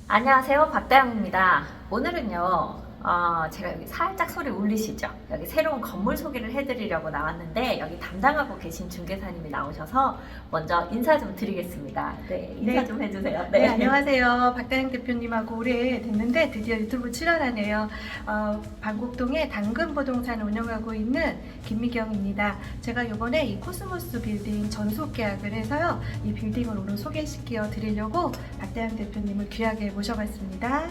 안녕하세요, 박다영입니다. 오늘은요, 제가 여기 살짝 소리 울리시죠? 여기 새로운 건물 소개를 해드리려고 나왔는데, 여기 담당하고 계신 중개사님이 나오셔서 먼저 인사 좀 드리겠습니다. 네, 인사 좀 해주세요. 네, 안녕하세요. 박다영 대표님하고 오래 됐는데 드디어 유튜브 출연하네요. 방곡동에 당근부동산 운영하고 있는 김미경입니다. 제가 이번에 이 코스모스 빌딩 전속 계약을 해서요. 이 빌딩을 오늘 소개시켜 드리려고 박다영 대표님을 귀하게 모셔봤습니다.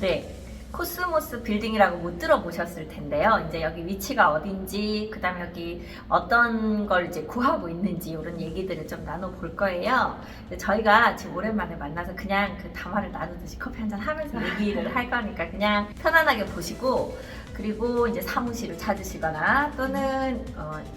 네. 코스모스 빌딩이라고 못 들어보셨을 텐데요. 이제 여기 위치가 어딘지, 그 다음에 여기 어떤 걸 이제 구하고 있는지 이런 얘기들을 좀 나눠볼 거예요. 저희가 지금 오랜만에 만나서 그냥 그 담화를 나누듯이 커피 한잔 하면서 얘기를 할 거니까 그냥 편안하게 보시고, 그리고 이제 사무실을 찾으시거나 또는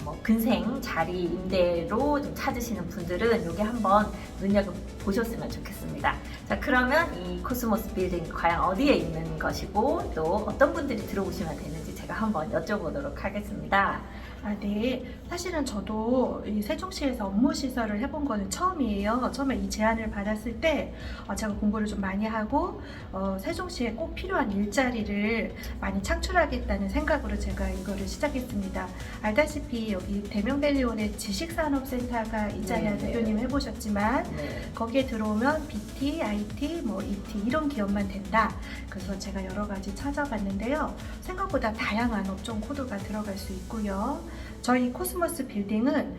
뭐 근생 자리 임대로 좀 찾으시는 분들은 여기 한번 눈여겨보셨으면 좋겠습니다. 자, 그러면 이 코스모스 빌딩 과연 어디에 있는 것이고 또 어떤 분들이 들어오시면 되는지 제가 한번 여쭤보도록 하겠습니다. 네. 사실은 저도 이 세종시에서 업무 시설을 해본 거는 처음이에요. 처음에 이 제안을 받았을 때 제가 공부를 좀 많이 하고 세종시에 꼭 필요한 일자리를 많이 창출하겠다는 생각으로 제가 이거를 시작했습니다. 알다시피 여기 대명밸리온에 지식산업센터가 있잖아요. 대표님 해보셨지만 거기에 들어오면 BT, IT, 뭐 ET 이런 기업만 된다. 그래서 제가 여러 가지 찾아봤는데요. 생각보다 다양한 업종 코드가 들어갈 수 있고요. 저희 코스모스 빌딩은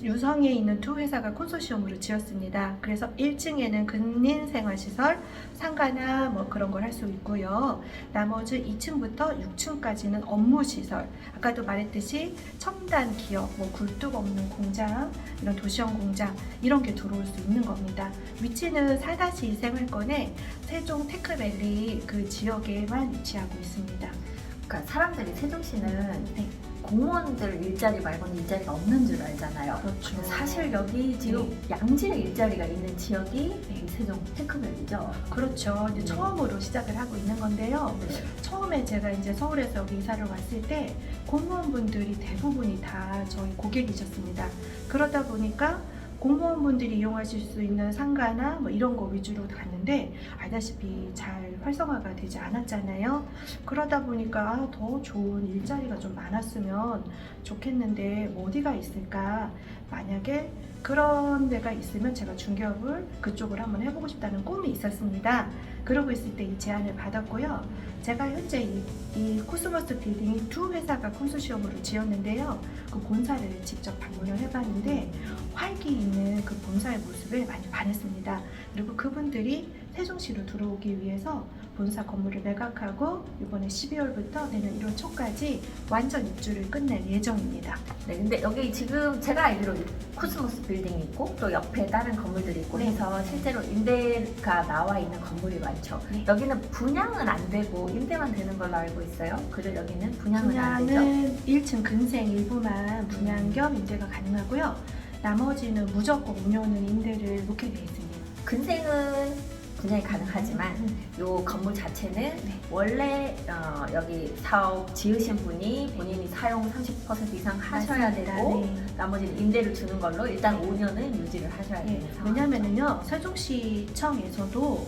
유성에 있는 두 회사가 콘소시엄으로 지었습니다. 그래서 1층에는 근린생활시설, 상가나 뭐 그런 걸 할 수 있고요. 나머지 2층부터 6층까지는 업무시설, 아까도 말했듯이 첨단 기업, 뭐 굴뚝 없는 공장, 이런 도시형 공장 이런 게 들어올 수 있는 겁니다. 위치는 4-2 생활권에 세종 테크밸리 그 지역에만 위치하고 있습니다. 그러니까 사람들이 세종시는 공무원들 일자리 말고는 일자리가 없는 줄 알잖아요. 그렇죠. 근데 사실 여기 지금 양질의 일자리가 있는 지역이 이 세종 테크밸리죠. 그렇죠. 이제 처음으로 시작을 하고 있는 건데요. 처음에 제가 이제 서울에서 여기 이사를 왔을 때 공무원분들이 대부분이 다 저희 고객이셨습니다. 그러다 보니까 공무원분들이 이용하실 수 있는 상가나 뭐 이런 거 위주로 갔는데 알다시피 잘 활성화가 되지 않았잖아요. 그러다 보니까 더 좋은 일자리가 좀 많았으면 좋겠는데 뭐 어디가 있을까? 만약에 그런 데가 있으면 제가 중개업을 그쪽을 한번 해보고 싶다는 꿈이 있었습니다. 그러고 있을 때 이 제안을 받았고요. 제가 현재 이 코스모스 빌딩이 두 회사가 콘소시엄으로 지었는데요. 그 본사를 직접 방문을 해봤는데 활기 있는 그 본사의 모습에 많이 반했습니다. 그리고 그분들이 세종시로 들어오기 위해서 본사 건물을 매각하고 이번에 12월부터 내년 1월 초까지 완전 입주를 끝낼 예정입니다. 네, 근데 여기 지금 제가 알기로 코스모스 빌딩이 있고 또 옆에 다른 건물들이 있고 해서 실제로 임대가 나와 있는 건물이 많죠. 여기는 분양은 안 되고 임대만 되는 걸로 알고 있어요. 그리고 여기는 분양은 안 되죠. 1층 근생 일부만 분양 겸 임대가 가능하고요. 나머지는 무조건 운영은 임대를 놓게 되어 있습니다. 근생은 분양이 가능하지만 이 건물 자체는 원래 여기 사업 지으신 분이 본인이 사용 30% 이상 하셔야 맞습니다. 되고 나머지는 임대를 주는 걸로 일단 5년은 유지를 하셔야 되는 상황이죠. 왜냐면은요 세종시청에서도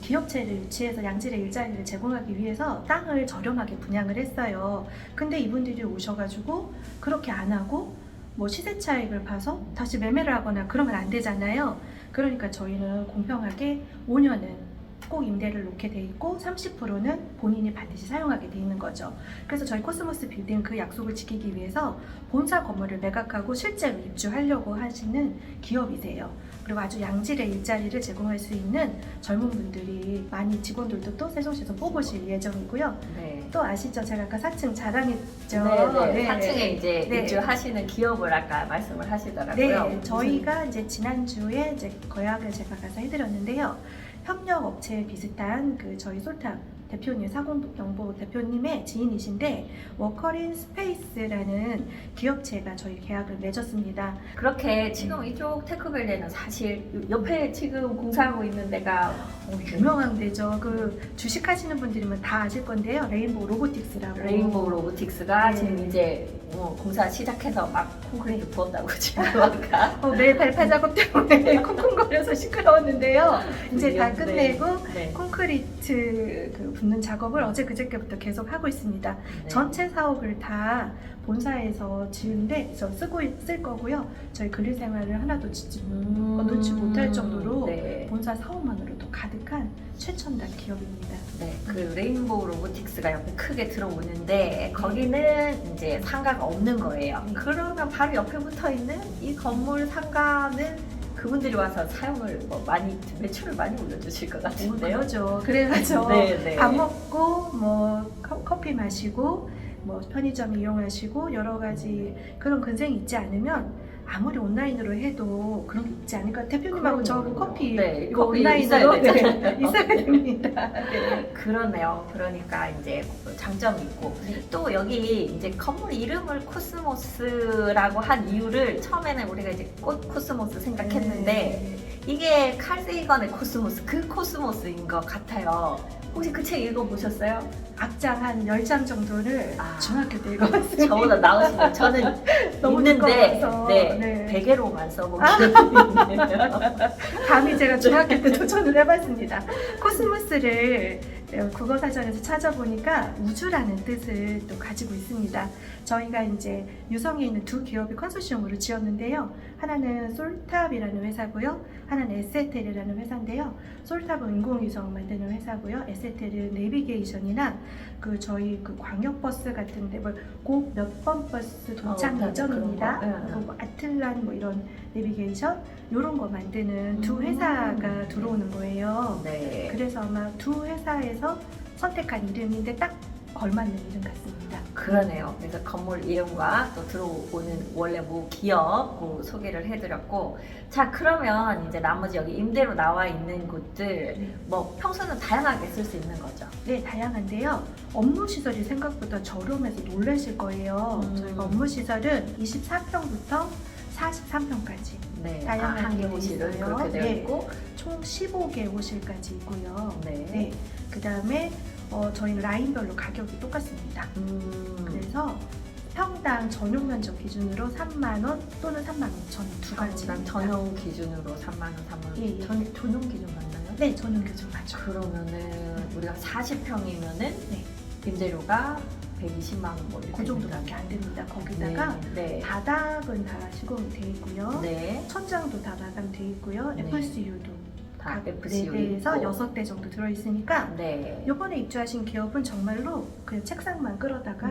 기업체를 유치해서 양질의 일자리를 제공하기 위해서 땅을 저렴하게 분양을 했어요. 근데 이분들이 오셔가지고 그렇게 안 하고 뭐 시세 차익을 봐서 다시 매매를 하거나 그러면 안 되잖아요. 그러니까 저희는 공평하게 5년은 꼭 임대를 놓게 돼 있고 30%는 본인이 반드시 사용하게 돼 있는 거죠. 그래서 저희 코스모스 빌딩 그 약속을 지키기 위해서 본사 건물을 매각하고 실제로 입주하려고 하시는 기업이세요. 그리고 아주 양질의 일자리를 제공할 수 있는 젊은 분들이 많이 직원들도 또 세종시에서 뽑으실 예정이고요. 또 아시죠? 제가 아까 4층 자랑했죠. 4층에 이제 입주하시는 기업을 아까 말씀을 하시더라고요. 저희가 이제 지난주에 이제 거약을 제가 가서 해드렸는데요. 협력 업체 비슷한 그 저희 솔탑 대표님, 사공정보 대표님의 지인이신데 워커린 스페이스라는 기업체가 저희 계약을 맺었습니다. 그렇게 지금 이쪽 테크밸리에는 사실 옆에 지금 공사하고 있는 데가 유명한 데죠. 그 주식하시는 분들이면 다 아실 건데요. 레인보우 로보틱스라고. 레인보우 로보틱스가 네. 지금 이제 공사 시작해서 막 콘크리트 부었다고 지금 아까 매일 발파 작업 때문에 쿵쿵거려서 시끄러웠는데요. 이제 다 네. 끝내고 네. 콘크리트 그 붓는 작업을 어제 그저께부터 계속 하고 있습니다. 네. 전체 사옥을 다 본사에서 지은데 쓸 거고요. 저희 근리 생활을 하나도 짓지 놓지 못할 정도로 네. 본사 사옥만으로도 가득한 최첨단 기업입니다. 네, 그 레인보우 로보틱스가 옆에 크게 들어오는데 거기는 이제 상가가 없는 거예요. 그러면 바로 옆에 붙어 있는 이 건물 상가는 그분들이 와서 사용을 많이 매출을 많이 올려주실 것 같은데요. 그러죠. 그래가지고 네, 네. 밥 먹고 뭐 커피 마시고 뭐 편의점 이용하시고 여러 가지 그런 근생이 있지 않으면 아무리 온라인으로 해도 그런 게 있지 않을까. 대표님하고 저 그럼요. 커피 네, 이거 커피 온라인으로 있어야 되잖아요. 있어야 됩니다. 네. 그러네요. 그러니까 이제 장점이 있고 또 여기 이제 건물 이름을 코스모스라고 한 이유를 처음에는 우리가 이제 꽃 코스모스 생각했는데 이게 칼 세이건의 코스모스 그 코스모스인 것 같아요. 혹시 그 책 읽어보셨어요? 악장 한 10장 정도를 아. 중학교 때 읽어봤습니다. 저보다 나으시면 저는 너무 있는데 두꺼워서. 네, 네. 베개로만 써본 기억이 있네요. 감히 제가 중학교 때 도전을 해봤습니다. 코스모스를 국어사전에서 찾아보니까 우주라는 뜻을 또 가지고 있습니다. 저희가 이제 유성에 있는 두 기업이 컨소시엄으로 지었는데요. 하나는 솔탑이라는 회사고요. 하나는 에세텔이라는 회사인데요. 솔탑은 인공위성 만드는 회사고요. 에세텔은 내비게이션이나 그 저희 그 광역버스 같은데 몇 번 버스 도착 예정입니다. 그런 거. 그리고 아틀란 뭐 이런 내비게이션 이런 거 만드는 두 회사가 들어오는 거예요. 네. 그래서 아마 두 회사에서 선택한 이름인데 딱 걸맞는 이름 같습니다. 그러네요. 그래서 건물 이름과 또 들어오는 원래 뭐 기업 그 소개를 해드렸고, 자 그러면 이제 나머지 여기 임대로 나와 있는 곳들 뭐 평소는 다양하게 쓸 수 있는 거죠. 네, 다양한데요. 업무 시설이 생각보다 저렴해서 놀라실 거예요. 저희가 업무 시설은 24평부터 43평까지 네. 다양하게 한개 되어 호실은 있어요. 그렇게 되어 네. 있고, 총 15개 호실까지 있고요. 네. 그 다음에 저희는 라인별로 가격이 똑같습니다. 그래서 평당 전용 면적 기준으로 3만 원 또는 3만 5천 원 두 가지. 전용 기준으로 3만 원, 3만 원. 예, 예. 전용 기준 맞나요? 네, 전용 기준 맞죠. 그러면은 우리가 40평이면은 네. 임대료가 120만 원 뭐 이렇게 그 정도밖에 안 됩니다. 거기다가 네. 바닥은 다 시공이 돼 있고요. 네. 천장도 다 마감돼 있고요. 네. FCU도 다 각 FCU 4대에서 있고. 6대 정도 들어있으니까 네. 이번에 입주하신 기업은 정말로 그냥 책상만 끌어다가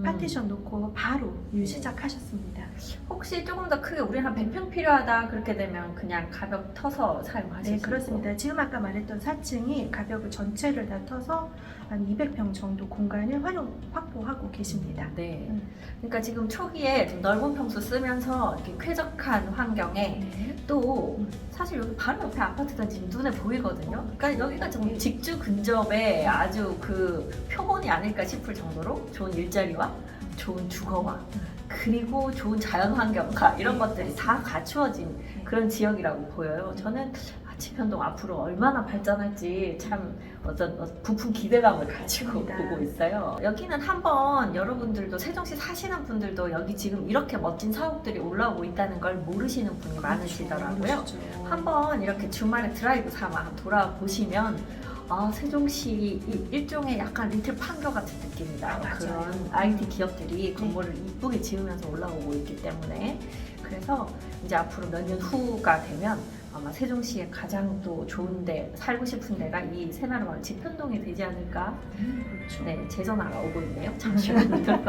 파티션 놓고 바로 일 시작하셨습니다. 혹시 조금 더 크게 우리 한 100평 필요하다 그렇게 되면 그냥 가벽 터서 사용하실 네, 수 그렇습니다. 지금 아까 말했던 4층이 가벽을 전체를 다 터서 한 200평 정도 공간을 확보하고 계십니다. 있고. 네. 음. 그러니까 지금 초기에 좀 넓은 평수 쓰면서 이렇게 쾌적한 환경에 네. 또 사실 여기 바로 옆에 아파트가 지금 눈에 보이거든요. 그러니까 여기가 좀 직주 근접에 아주 그 표본이 아닐까 싶을 정도로 좋은 일자리와 좋은 주거와 그리고 좋은 자연 환경과 이런 것들이 다 갖추어진 그런 지역이라고 보여요. 저는 지편동 앞으로 얼마나 발전할지 참 어떤 부푼 기대감을 가지고 맞습니다. 보고 있어요. 여기는 한번 여러분들도 세종시 사시는 분들도 여기 지금 이렇게 멋진 사옥들이 올라오고 있다는 걸 모르시는 분이 많으시더라고요. 그렇죠. 한번 이렇게 주말에 드라이브 삼아 돌아보시면 세종시 일종의 약간 리틀 판교 같은 느낌이다. 맞아요. 그런 IT 기업들이 건물을 이쁘게 지으면서 올라오고 있기 때문에 그래서 이제 앞으로 몇 년 후가 되면 아마 세종시에 가장 또 좋은데 살고 싶은 데가 이 새마을마을 지편동이 되지 않을까. 그렇죠. 네, 제 전화가 오고 있네요. 잠시만요.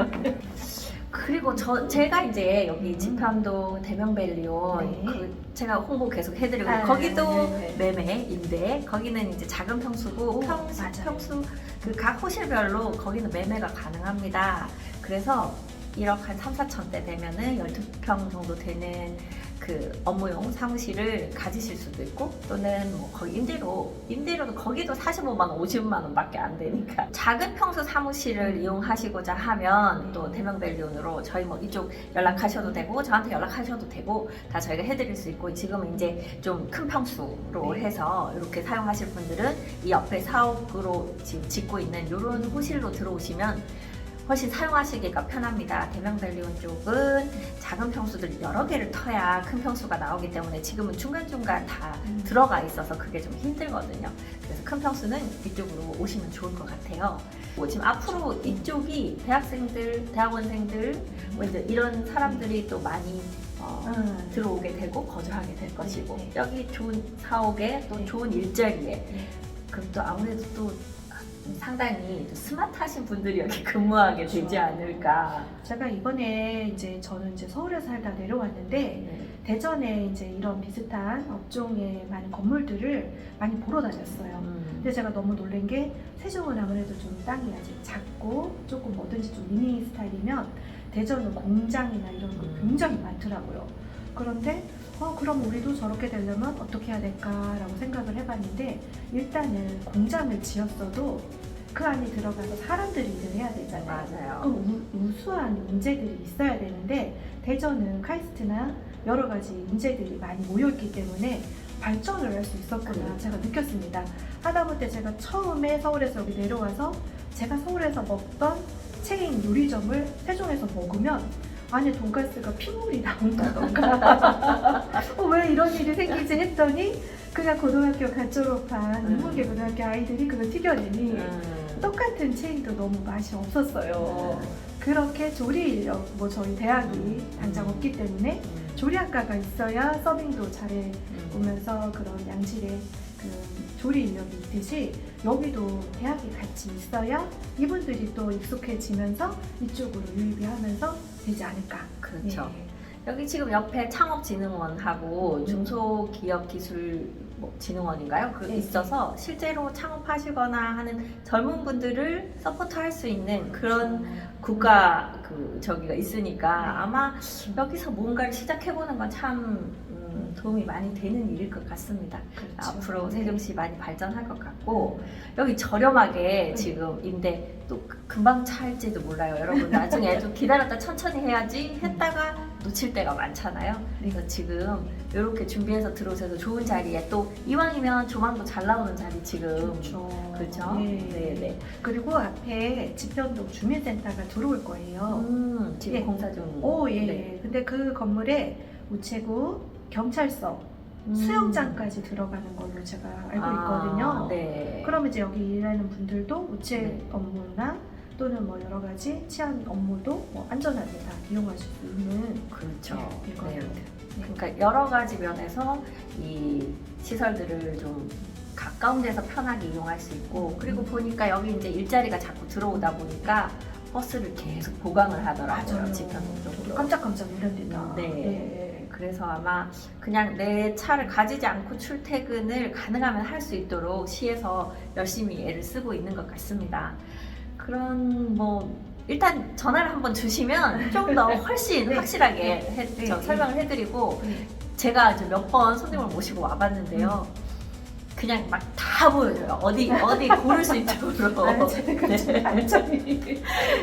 그리고 제가 이제 여기 지편동 대명밸리온 네. 제가 홍보 계속 해드리고 거기도 매매인데 거기는 이제 작은 평수고 평수 그 각 호실별로 거기는 매매가 가능합니다. 그래서 1억 한 3, 4천대 되면은 12평 정도 되는 그 업무용 사무실을 가지실 수도 있고 또는 뭐 거기 임대료도 거기도 45만 원, 50만 원밖에 안 되니까 작은 평수 사무실을 이용하시고자 하면 또 대명밸리온으로 저희 뭐 이쪽 연락하셔도 되고 저한테 연락하셔도 되고 다 저희가 해드릴 수 있고 지금은 이제 좀 큰 평수로 해서 이렇게 사용하실 분들은 이 옆에 사옥으로 지금 짓고 있는 이런 호실로 들어오시면 훨씬 사용하시기가 편합니다. 대명밸리온 쪽은 작은 평수들 여러 개를 터야 큰 평수가 나오기 때문에 지금은 중간중간 다 들어가 있어서 그게 좀 힘들거든요. 그래서 큰 평수는 이쪽으로 오시면 좋을 것 같아요. 뭐 지금 앞으로 이쪽이 대학생들, 대학원생들 뭐 이제 이런 사람들이 또 많이 들어오게 되고 거주하게 될 것이고 네. 여기 좋은 사옥에 또 좋은 일자리에 네. 그럼 또 아무래도 또 상당히 또 스마트하신 분들이 여기 근무하게 되지 그렇죠. 않을까. 제가 이번에 이제 저는 이제 서울에 살다 내려왔는데 네. 대전에 이제 이런 비슷한 업종의 많은 건물들을 많이 보러 다녔어요. 근데 제가 너무 놀란 게 세종은 아무래도 좀 땅이 아직 작고 조금 뭐든지 좀 미니 스타일이면 대전은 공장이나 이런 거 굉장히 많더라고요. 그런데 그럼 우리도 저렇게 되려면 어떻게 해야 될까라고 생각을 해봤는데 일단은 공장을 지었어도 그 안에 들어가서 사람들이 일을 해야 되잖아요. 맞아요. 그럼 우수한 인재들이 있어야 되는데 대전은 카이스트나 여러 가지 인재들이 많이 모여있기 때문에 발전을 할 수 있었구나 제가 느꼈습니다. 하다못해 제가 처음에 서울에서 여기 내려와서 제가 서울에서 먹던 체인 요리점을 세종에서 먹으면 안에 돈가스가 핏물이 나온다던가 왜 이런 일이 생기지 했더니 그냥 고등학교 갓 졸업한 인문계 고등학교 아이들이 그걸 튀겨내니 똑같은 체인도 너무 맛이 없었어요. 그렇게 조리 인력, 뭐 저희 대학이 당장 없기 때문에 조리학과가 있어야 서빙도 잘해 보면서 그런 양질의 그 조리 인력이 있듯이 여기도 대학이 같이 있어야 이분들이 또 익숙해지면서 이쪽으로 유입이 하면서 되지 않을까. 그렇죠. 네. 여기 지금 옆에 창업진흥원하고 중소기업기술진흥원인가요? 그 네. 있어서 실제로 창업하시거나 하는 젊은 분들을 서포트할 수 있는 그런 국가 저기가 있으니까 네. 아마 여기서 뭔가를 시작해보는 건 참 도움이 많이 되는 일일 것 같습니다. 그렇죠. 앞으로 네. 세종시 많이 발전할 것 같고 여기 저렴하게 지금 임대 또 금방 찰지도 몰라요. 여러분 나중에 좀 기다렸다 천천히 해야지 했다가 놓칠 때가 많잖아요. 그래서 지금 이렇게 준비해서 들어오셔서 좋은 자리에 또 이왕이면 조망도 잘 나오는 자리 지금 그렇죠? 네. 그리고 앞에 지평동 주민센터가 들어올 거예요. 지금 예. 공사 중. 오, 예. 네. 근데 그 건물에 우체국, 경찰서, 수영장까지 들어가는 걸로 제가 알고 있거든요. 네. 그러면 이제 여기 일하는 분들도 우체 네. 업무나 또는 뭐 여러 가지 치안 업무도 뭐 안전하게 다 이용하실 수 있는 그렇죠. 일거리들. 그러니까 여러 가지 면에서 이 시설들을 좀 가까운 데서 편하게 이용할 수 있고 그리고 보니까 여기 이제 일자리가 자꾸 들어오다 보니까 버스를 계속 보강을 하더라고요. 맞아요. 지평동 쪽으로. 깜짝깜짝 놀랍니다. 네. 그래서 아마 그냥 내 차를 가지지 않고 출퇴근을 가능하면 할 수 있도록 시에서 열심히 애를 쓰고 있는 것 같습니다. 그런 뭐 일단 전화를 한번 주시면 좀 더 훨씬 네. 확실하게 설명을 해드리고 제가 이제 몇 번 손님을 모시고 와봤는데요. 그냥 막 다 보여줘요. 어디 고를 수 있도록. 제가 단점이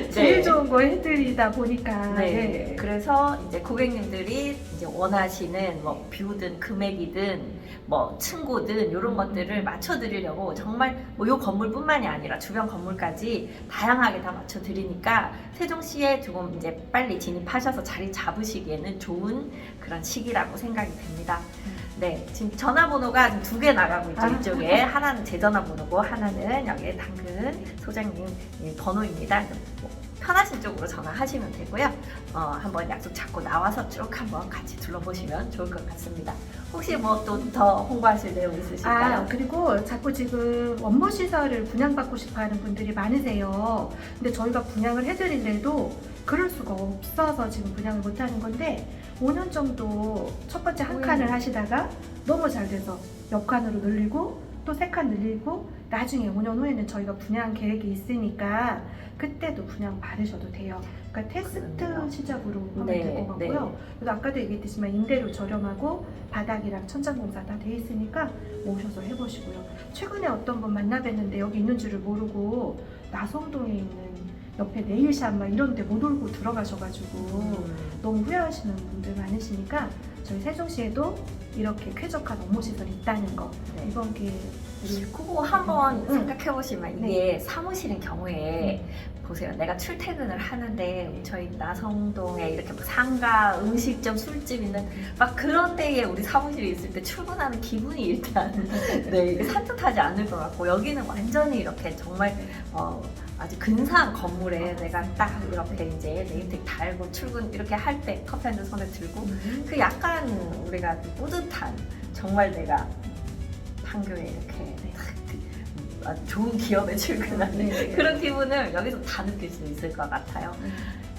제일 좋은 거 해드리다 보니까. 네. 그래서 이제 고객님들이 이제 원하시는 뭐 뷰든 금액이든 뭐 층고든 이런 것들을 맞춰드리려고 정말 뭐 요 건물뿐만이 아니라 주변 건물까지 다양하게 다 맞춰드리니까 세종시에 조금 이제 빨리 진입하셔서 자리 잡으시기에는 좋은 그런 시기라고 생각이 됩니다. 네, 지금 전화번호가 지금 2개 나가고 있죠. 이쪽에 하나는 제 전화번호고 하나는 여기 당근 소장님 번호입니다. 뭐 편하신 쪽으로 전화하시면 되고요. 한번 약속 잡고 나와서 쭉 한번 같이 둘러보시면 좋을 것 같습니다. 혹시 뭐 또 더 홍보하실 내용 있으실까요? 그리고 자꾸 지금 원무 시설을 분양받고 싶어하는 분들이 많으세요. 근데 저희가 분양을 해드릴래도 그럴 수가 없어서 지금 분양을 못하는 건데 5년 정도 첫 번째 한 칸을 하시다가 너무 잘 돼서 옆 칸으로 늘리고 또 3칸 늘리고 나중에 5년 후에는 저희가 분양 계획이 있으니까 그때도 분양 받으셔도 돼요. 그러니까 테스트 그렇네요. 시작으로 하면 네, 될 것 같고요. 그래서 아까도 얘기했지만 임대료 저렴하고 바닥이랑 천장공사 다 돼 있으니까 오셔서 해보시고요. 최근에 어떤 분 만나 뵀는데 여기 있는 줄을 모르고 나성동에 있는 옆에 네일샵 막 이런 데 못 올고 들어가셔가지고 너무 후회하시는 분들 많으시니까 저희 세종시에도 이렇게 쾌적한 업무시설이 있다는 거 네. 이번 기회에 그거 한번 응. 생각해 보시면 이게 사무실인 경우에 보세요. 내가 출퇴근을 하는데 저희 나성동에 이렇게 막 상가, 음식점, 술집 있는 막 그런 데에 우리 사무실이 있을 때 출근하는 기분이 일단 네, 이게 산뜻하지 않을 것 같고 여기는 완전히 이렇게 정말 아주 근사한 건물에 내가 딱 이렇게 이제 네임택 달고 출근 이렇게 할 때 커피 한 잔 손에 들고 그 약간 우리가 뿌듯한 정말 내가 판교에 이렇게 딱 아주 좋은 기업에 출근하는 네. 그런 기분을 여기서 다 느낄 수 있을 것 같아요.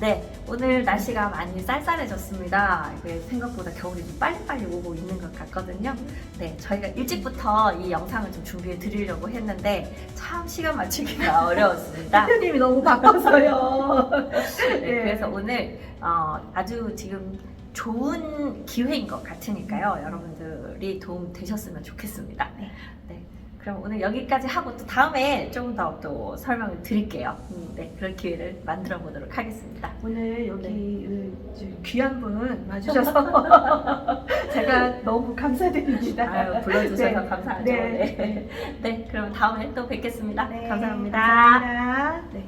네, 오늘 날씨가 많이 쌀쌀해졌습니다. 이게 생각보다 겨울이 좀 빨리빨리 오고 있는 것 같거든요. 네, 저희가 일찍부터 이 영상을 좀 준비해 드리려고 했는데 참 시간 맞추기가 어려웠습니다. 대표님이 너무 바빠서요. 네, 그래서 오늘 아주 지금 좋은 기회인 것 같으니까요. 여러분들이 도움 되셨으면 좋겠습니다. 네, 그럼 오늘 여기까지 하고 또 다음에 조금 더 또 설명을 드릴게요. 네, 그런 기회를 만들어 보도록 하겠습니다. 오늘 여기 귀한 분 와주셔서 제가 너무 감사드립니다. 아유, 불러주셔서 네. 감사하죠. 네. 네. 네, 그럼 다음에 또 뵙겠습니다. 네, 감사합니다. 감사합니다. 네.